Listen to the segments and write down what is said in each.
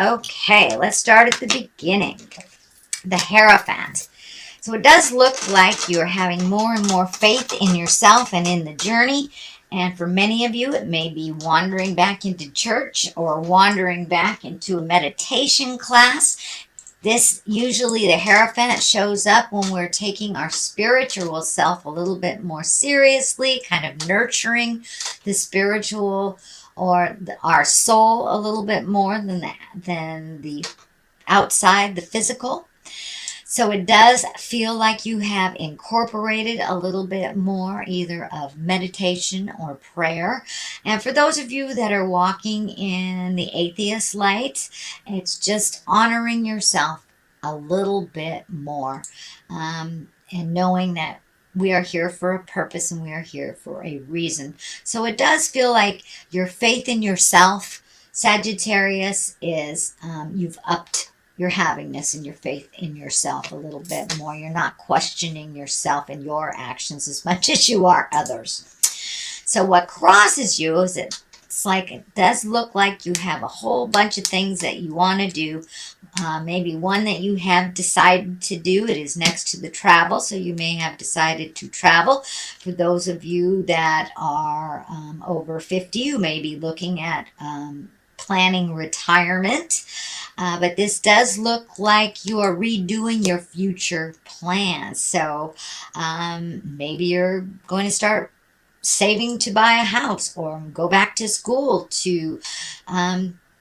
Okay, let's start at the beginning. The Heraphant. So it does look like you're having more and more faith in yourself and in the journey. And for many of you, it may be wandering back into church or wandering back into a meditation class. This usually, the Hierophant shows up when we're taking our spiritual self a little bit more seriously, kind of nurturing the spiritual or our soul a little bit more than the outside, the physical. So it does feel like you have incorporated a little bit more either of meditation or prayer. And for those of you that are walking in the atheist light, it's just honoring yourself a little bit more, and knowing that we are here for a purpose and we are here for a reason. So it does feel like your faith in yourself, Sagittarius, is you've upped your havingness and your faith in yourself a little bit more. You're not questioning yourself and your actions as much as you are others. So what crosses you is it does look like you have a whole bunch of things that you want to do. Maybe one that you have decided to do. It is next to the travel, so you may have decided to travel. For those of you that are over 50, you may be looking at planning retirement. But this does look like you are redoing your future plans. So maybe you're going to start saving to buy a house or go back to school to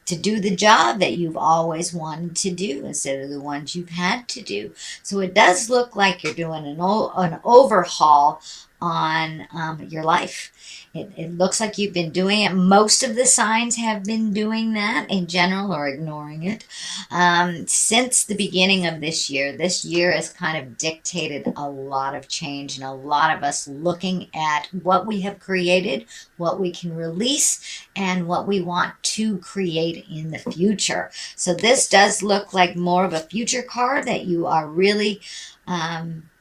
do the job that you've always wanted to do instead of the ones you've had to do. So it does look like you're doing an overhaul on your life. It looks like you've been doing it. Most of the signs have been doing that in general or ignoring it since the beginning of this year. This year has kind of dictated a lot of change and a lot of us looking at what we have created, what we can release, and what we want to create in the future. So this does look like more of a future card that you are really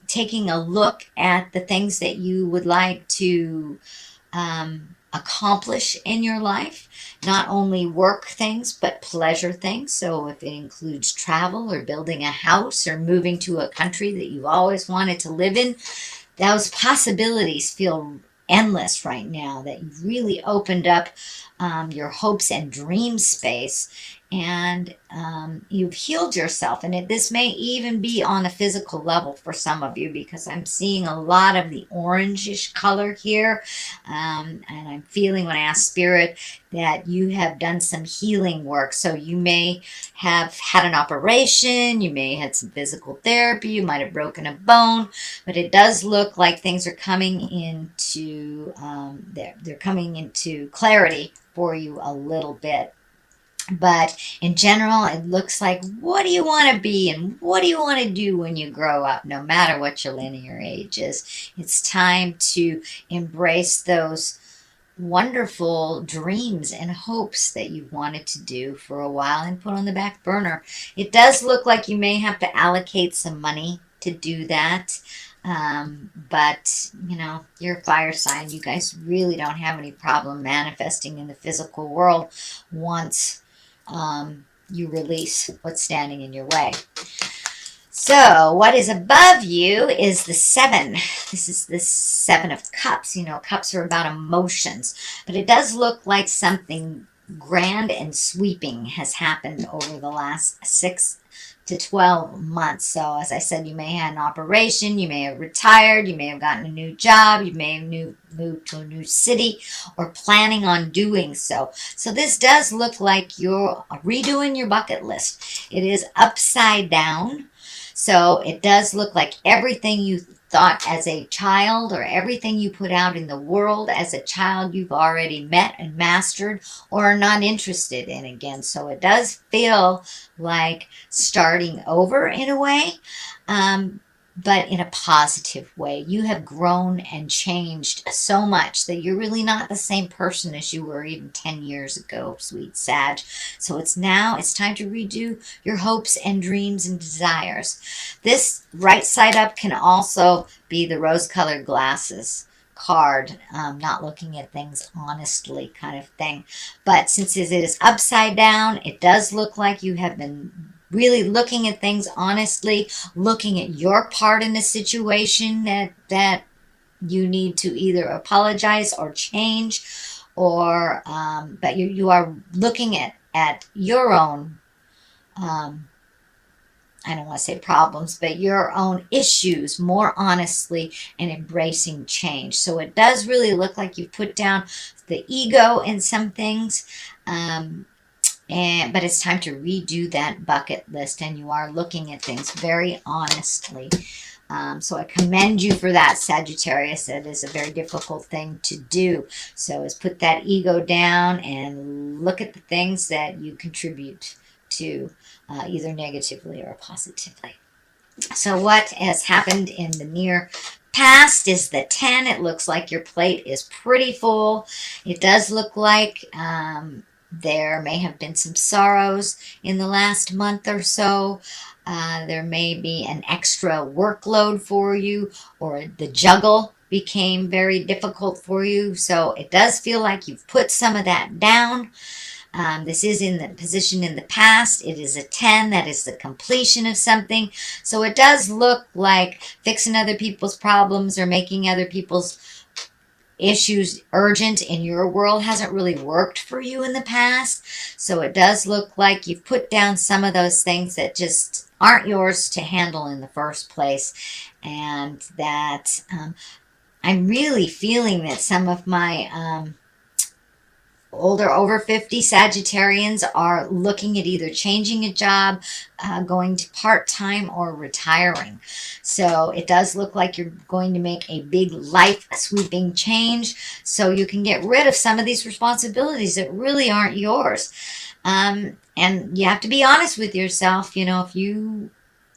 taking a look at the things that you would like to accomplish in your life, not only work things, but pleasure things. So if it includes travel or building a house or moving to a country that you've always wanted to live in, those possibilities feel endless right now, that you've really opened up your hopes and dream space, and you've healed yourself. And this may even be on a physical level for some of you, because I'm seeing a lot of the orangish color here, and I'm feeling, when I ask Spirit, that you have done some healing work. So you may have had an operation, you may have had some physical therapy, you might have broken a bone, but it does look like things are coming into they're coming into clarity for you a little bit. But in general, it looks like, what do you want to be and what do you want to do when you grow up, no matter what your linear age is? It's time to embrace those wonderful dreams and hopes that you've wanted to do for a while and put on the back burner. It does look like you may have to allocate some money to do that. But, you're a fire sign. You guys really don't have any problem manifesting in the physical world once you release what's standing in your way. So what is above you is the 7. This is the 7 of Cups. Cups are about emotions, but it does look like something grand and sweeping has happened over the last 6 to 12 months. So as I said, you may have an operation, you may have retired, you may have gotten a new job, you may have moved to a new city or planning on doing so. So this does look like you're redoing your bucket list. It is upside down. So it does look like everything you thought as a child or everything you put out in the world as a child you've already met and mastered or are not interested in again. So it does feel like starting over in a way, but in a positive way. You have grown and changed so much that you're really not the same person as you were even 10 years ago, sweet Sag. So it's time to redo your hopes and dreams and desires. This right side up can also be the rose-colored glasses card, not looking at things honestly kind of thing. But since it is upside down, it does look like you have been really looking at things honestly, looking at your part in the situation that you need to either apologize or change, or but you are looking at your own I don't want to say problems, but your own issues more honestly and embracing change. So it does really look like you put down the ego in some things, but it's time to redo that bucket list, and you are looking at things very honestly. So I commend you for that, Sagittarius. It is a very difficult thing to do. So is put that ego down and look at the things that you contribute to, either negatively or positively. So what has happened in the near past is the 10. It looks like your plate is pretty full. It does look like there may have been some sorrows in the last month or so. There may be an extra workload for you, or the juggle became very difficult for you. So it does feel like you've put some of that down. This is in the position in the past. It is a 10. That is the completion of something. So it does look like fixing other people's problems or making other people's issues urgent in your world hasn't really worked for you in the past. So it does look like you've put down some of those things that just aren't yours to handle in the first place. And that I'm really feeling that some of my older, over 50 Sagittarians are looking at either changing a job, going to part-time, or retiring. So it does look like you're going to make a big life sweeping change, so you can get rid of some of these responsibilities that really aren't yours. And you have to be honest with yourself. You know, if you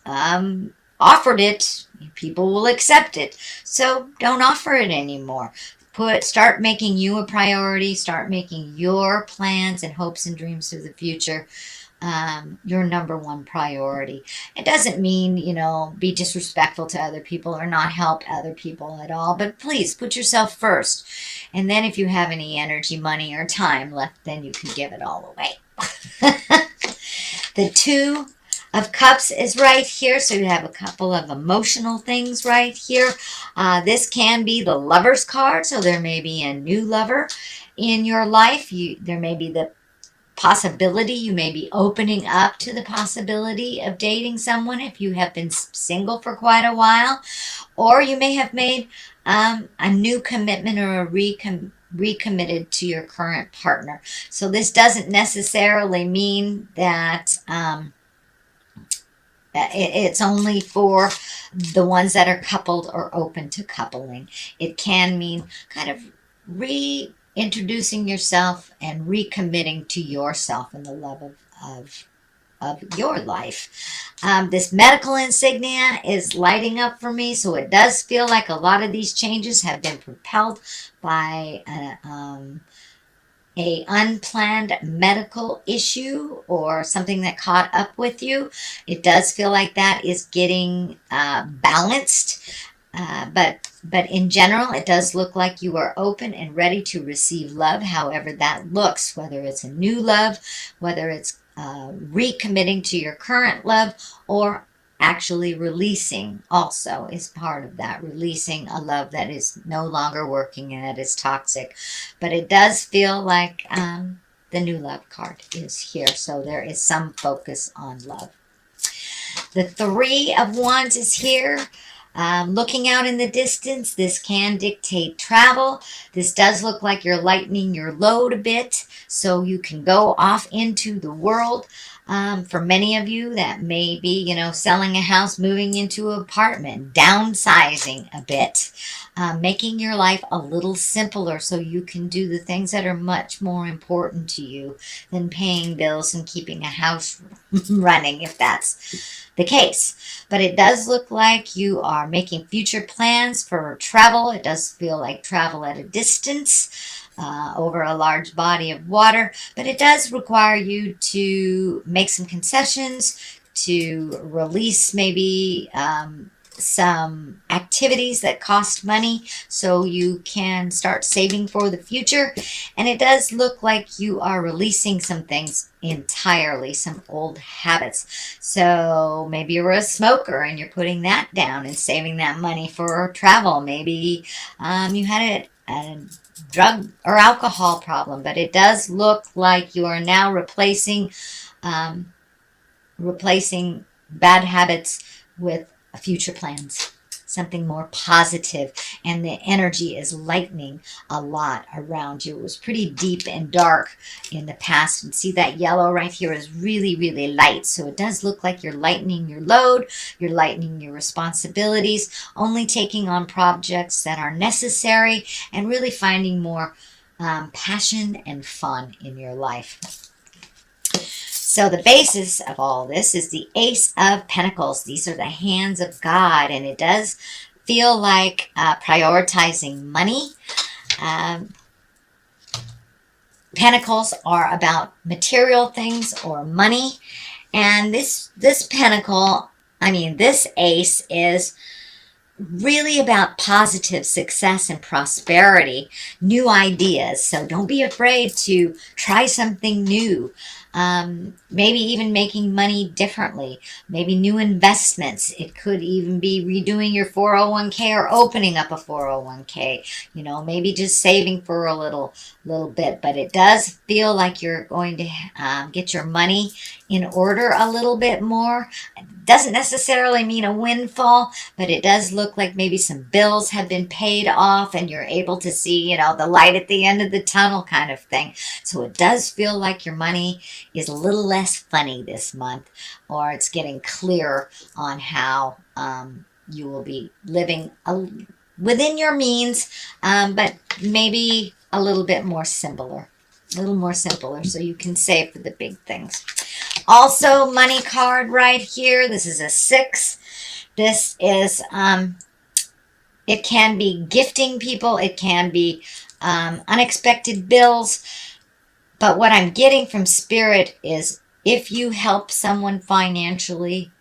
offered it, people will accept it. So don't offer it anymore. Start making you a priority. Start making your plans and hopes and dreams for the future your number one priority. It doesn't mean, you know, be disrespectful to other people or not help other people at all, but please put yourself first. And then if you have any energy, money, or time left, then you can give it all away. The 2 of Cups is right here, so you have a couple of emotional things right here. This can be the Lover's card, so there may be a new lover in your life. There may be the possibility, you may be opening up to the possibility of dating someone if you have been single for quite a while, or you may have made a new commitment or recommitted to your current partner. So this doesn't necessarily mean that it's only for the ones that are coupled or open to coupling. It can mean kind of reintroducing yourself and recommitting to yourself in the love of your life. This medical insignia is lighting up for me, so it does feel like a lot of these changes have been propelled by a unplanned medical issue or something that caught up with you. It does feel like that is getting balanced, but in general, it does look like you are open and ready to receive love, however that looks, whether it's a new love, whether it's recommitting to your current love, or actually releasing also is part of that, releasing a love that is no longer working and that is toxic. But it does feel like the new love card is here, so there is some focus on love. The 3 of Wands is here. Looking out in the distance, this can dictate travel. This does look like you're lightening your load a bit so you can go off into the world. For many of you, that may be, you know, selling a house, moving into an apartment, downsizing a bit, making your life a little simpler so you can do the things that are much more important to you than paying bills and keeping a house running, if that's the case. But it does look like you are making future plans for travel. It does feel like travel at a distance. Over a large body of water, but it does require you to make some concessions, to release maybe some activities that cost money so you can start saving for the future. And it does look like you are releasing some things entirely, some old habits. So maybe you're a smoker and you're putting that down and saving that money for travel. Maybe you had a drug or alcohol problem, but it does look like you are now replacing bad habits with future plans, something more positive, and the energy is lightening a lot around you. It was pretty deep and dark in the past, and see that yellow right here is really, really light. So it does look like you're lightening your load, you're lightening your responsibilities, only taking on projects that are necessary, and really finding more passion and fun in your life. So the basis of all this is the Ace of Pentacles. These are the hands of God, and it does feel like prioritizing money. Pentacles are about material things or money, and this ace is really about positive success and prosperity, new ideas. So don't be afraid to try something new. Maybe even making money differently, maybe new investments. It could even be redoing your 401k or opening up a 401k, maybe just saving for a little bit. But it does feel like you're going to get your money in order a little bit more. It doesn't necessarily mean a windfall, but it does look like maybe some bills have been paid off and you're able to see, the light at the end of the tunnel kind of thing. So it does feel like your money is a little less funny this month, or it's getting clearer on how you will be living within your means, but maybe a little bit more simpler. So you can save for the big things. Also, money card right here. This is a 6. This is, it can be gifting people. It can be unexpected bills. But what I'm getting from Spirit is if you help someone financially,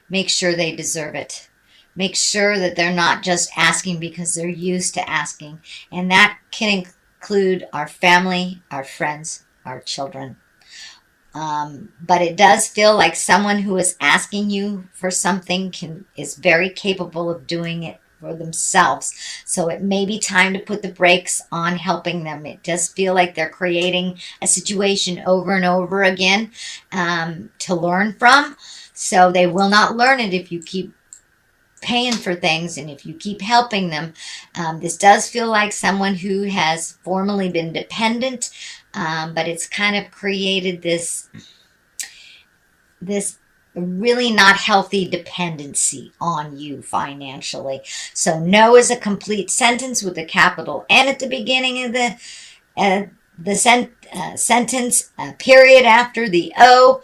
make sure they deserve it. Make sure that they're not just asking because they're used to asking. And that can include our family, our friends, our children. But it does feel like someone who is asking you for something is very capable of doing it for themselves. So it may be time to put the brakes on helping them. It does feel like they're creating a situation over and over again to learn from. So they will not learn it if you keep paying for things and if you keep helping them. This does feel like someone who has formerly been dependent, but it's kind of created this really not healthy dependency on you financially. So no is a complete sentence with a capital N at the beginning of the sentence, period after the O.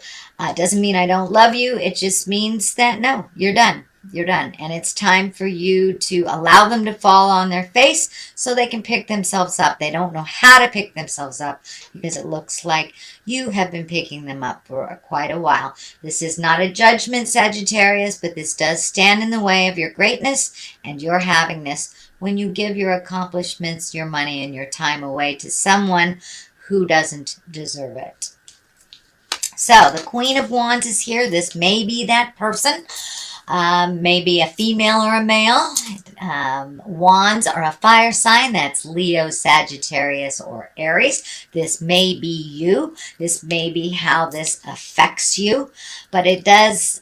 Doesn't mean I don't love you. It just means that no, you're done. You're done. And it's time for you to allow them to fall on their face so they can pick themselves up. They don't know how to pick themselves up because it looks like you have been picking them up for quite a while. This is not a judgment, Sagittarius, but this does stand in the way of your greatness and your happiness when you give your accomplishments, your money, and your time away to someone who doesn't deserve it. So the Queen of Wands is here. This may be that person. Maybe a female or a male. Wands are a fire sign. That's Leo, Sagittarius, or Aries. This may be you. This may be how this affects you. But it does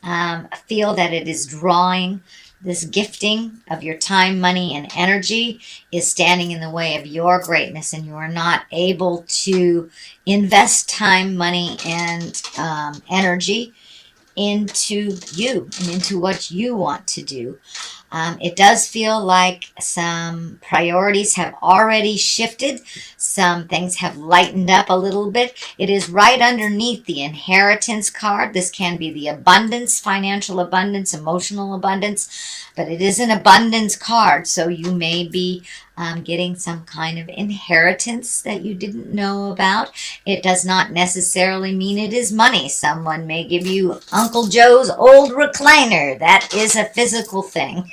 feel that it is drawing. This gifting of your time, money, and energy is standing in the way of your greatness, and you are not able to invest time, money, and energy into you and into what you want to do. It does feel like some priorities have already shifted. Some things have lightened up a little bit. It is right underneath the inheritance card. This can be the abundance, financial abundance, emotional abundance, but it is an abundance card. So you may be getting some kind of inheritance that you didn't know about. It does not necessarily mean it is money. Someone may give you Uncle Joe's old recliner. That is a physical thing.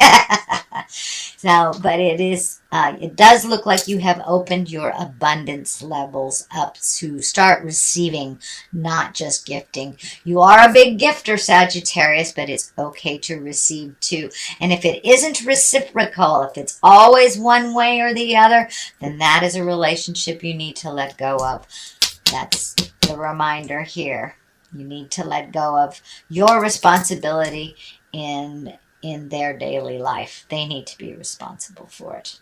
So, but it does look like you have opened your abundance levels up to start receiving, not just gifting. You are a big gifter, Sagittarius, but it's okay to receive too. And if it isn't reciprocal, if it's always one way or the other, then that is a relationship you need to let go of. That's the reminder here. You need to let go of your responsibility in their daily life. They need to be responsible for it.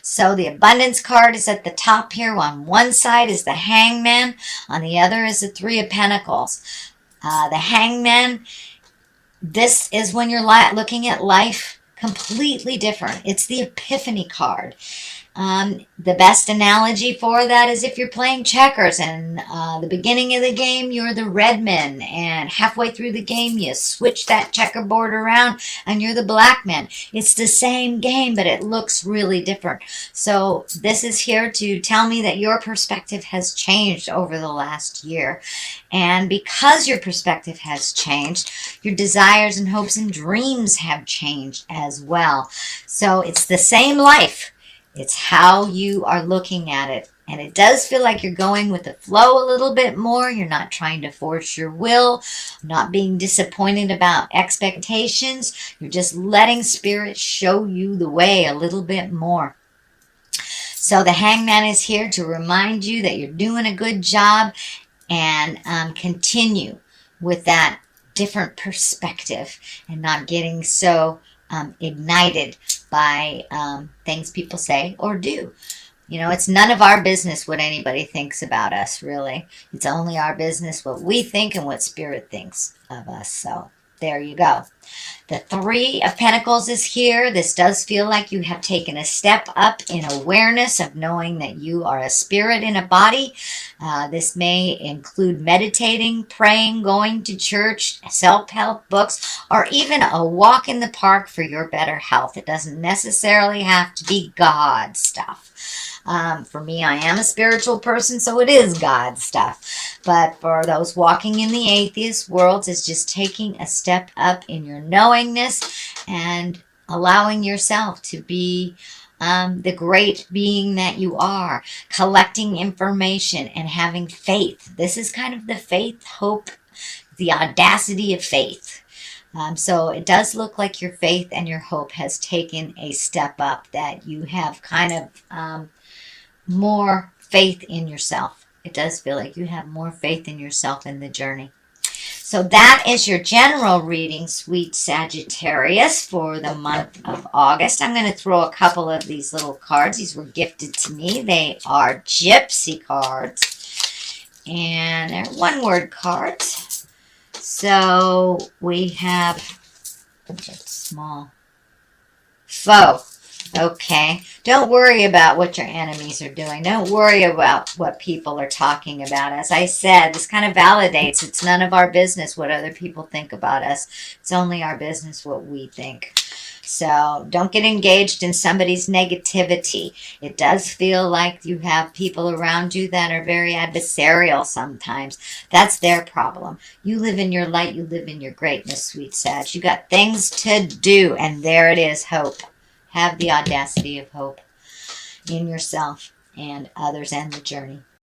So the abundance card is at the top here. On one side is the Hangman. On the other is the Three of Pentacles. The Hangman, this is when you're looking at life completely different. It's the Epiphany card. The best analogy for that is if you're playing checkers and the beginning of the game you're the red man, and halfway through the game you switch that checkerboard around and you're the black man. It's the same game, but it looks really different. So this is here to tell me that your perspective has changed over the last year. And because your perspective has changed, your desires and hopes and dreams have changed as well. So it's the same life. It's how you are looking at it. And it does feel like you're going with the flow a little bit more. You're not trying to force your will, not being disappointed about expectations. You're just letting Spirit show you the way a little bit more. So the Hangman is here to remind you that you're doing a good job, and continue with that different perspective and not getting so ignited by things people say or do. You know, it's none of our business what anybody thinks about us, really. It's only our business what we think and what Spirit thinks of us. So there you go. The Three of Pentacles is here. This does feel like you have taken a step up in awareness of knowing that you are a spirit in a body. This may include meditating, praying, going to church, self-help books, or even a walk in the park for your better health. It doesn't necessarily have to be God stuff. For me, I am a spiritual person, so it is God stuff. But for those walking in the atheist world, it's just taking a step up in your knowingness and allowing yourself to be the great being that you are, collecting information and having faith. This is kind of the faith, hope, the audacity of faith. So it does look like your faith and your hope has taken a step up, that you have kind of more faith in yourself. It does feel like you have more faith in yourself in the journey. So that is your general reading, sweet Sagittarius, for the month of August. I'm going to throw a couple of these little cards. These were gifted to me. They are Gypsy cards, and they're one-word cards. So we have small foe. Okay, don't worry about what your enemies are doing. Don't worry about what people are talking about. As I said, this kind of validates it's none of our business what other people think about us. It's only our business what we think. So don't get engaged in somebody's negativity. It does feel like you have people around you that are very adversarial sometimes. That's their problem. You live in your light. You live in your greatness, sweet Sag. You got things to do, and there it is, hope. Have the audacity of hope in yourself and others and the journey.